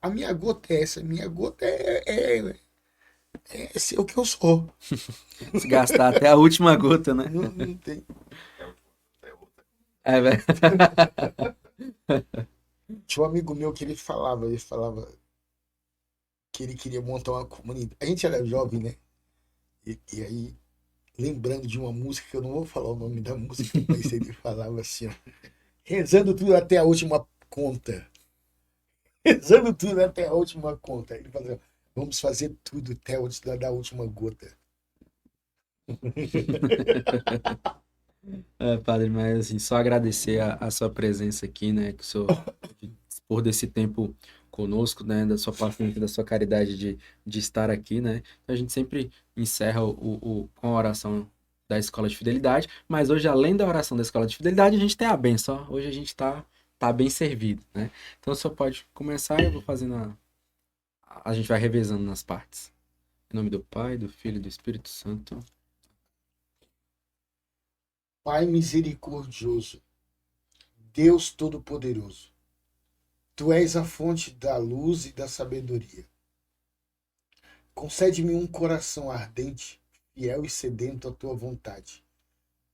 A minha gota é essa. A minha gota é ser o que eu sou. Se gastar até a última gota, né? Não tem. É, velho. Tinha um amigo meu que ele falava que ele queria montar uma comunidade. A gente era jovem, né? E aí, lembrando de uma música, que eu não vou falar o nome da música, mas ele falava assim, ó, rezando tudo até a última conta. Rezando tudo até a última conta. Ele falava, vamos fazer tudo até da última gota. Padre, mas assim, só agradecer a sua presença aqui, né? Que o senhor dispor desse tempo conosco, né? Da sua paciência, da sua caridade de estar aqui, né? A gente sempre encerra com a oração da Escola de Fidelidade, mas hoje, além da oração da Escola de Fidelidade, a gente tem a bênção. Hoje a gente tá bem servido, né? Então o senhor pode começar e eu vou fazendo a gente vai revezando nas partes. Em nome do Pai, do Filho e do Espírito Santo. Pai misericordioso, Deus Todo-Poderoso, Tu és a fonte da luz e da sabedoria. Concede-me um coração ardente, fiel e sedento à Tua vontade,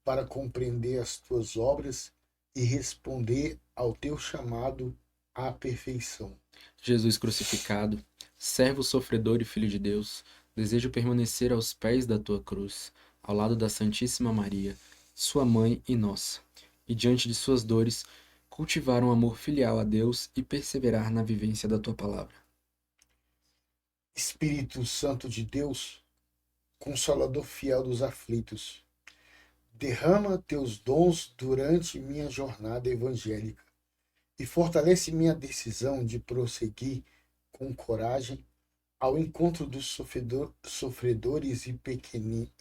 para compreender as Tuas obras e responder ao Teu chamado à perfeição. Jesus crucificado, servo sofredor e filho de Deus, desejo permanecer aos pés da tua cruz, ao lado da Santíssima Maria, sua mãe e nossa, e diante de suas dores, cultivar um amor filial a Deus e perseverar na vivência da tua palavra. Espírito Santo de Deus, Consolador fiel dos aflitos, derrama teus dons durante minha jornada evangélica e fortalece minha decisão de prosseguir com coragem ao encontro dos sofredores e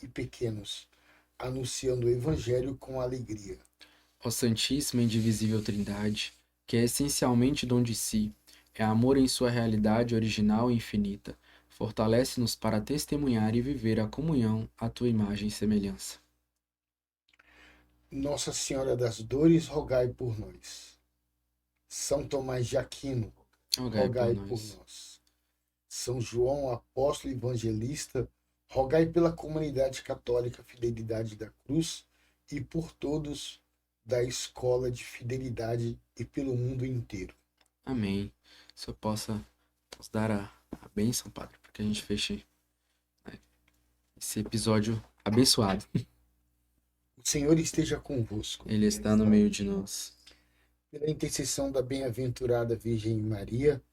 pequenos, anunciando o Evangelho com alegria. Ó Santíssima e Indivisível Trindade, que é essencialmente dom de si, é amor em sua realidade original e infinita, fortalece-nos para testemunhar e viver a comunhão à tua imagem e semelhança. Nossa Senhora das Dores, rogai por nós. São Tomás de Aquino, rogai por nós. São João, apóstolo e evangelista, rogai pela comunidade católica Fidelidade da Cruz e por todos da Escola de Fidelidade e pelo mundo inteiro. Amém. Se eu possa nos dar a bênção, Padre, para que a gente feche, né, esse episódio abençoado. O Senhor esteja convosco. Ele está no meio de nós. Pela intercessão da bem-aventurada Virgem Maria,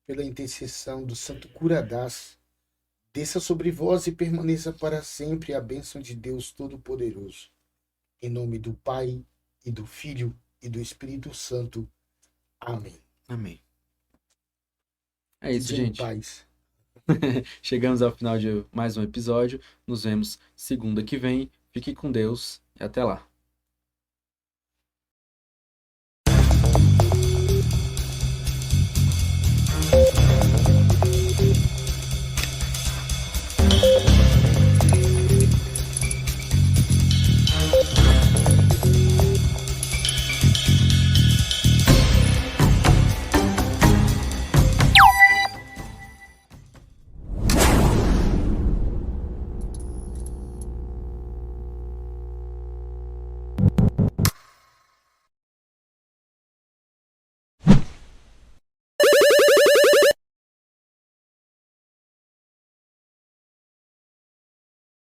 pela intercessão do Santo Curadás, desça sobre vós e permaneça para sempre a bênção de Deus Todo-Poderoso. Em nome do Pai, e do Filho, e do Espírito Santo. Amém. Amém. É isso, gente. Paz. Chegamos ao final de mais um episódio. Nos vemos segunda que vem. Fique com Deus e até lá.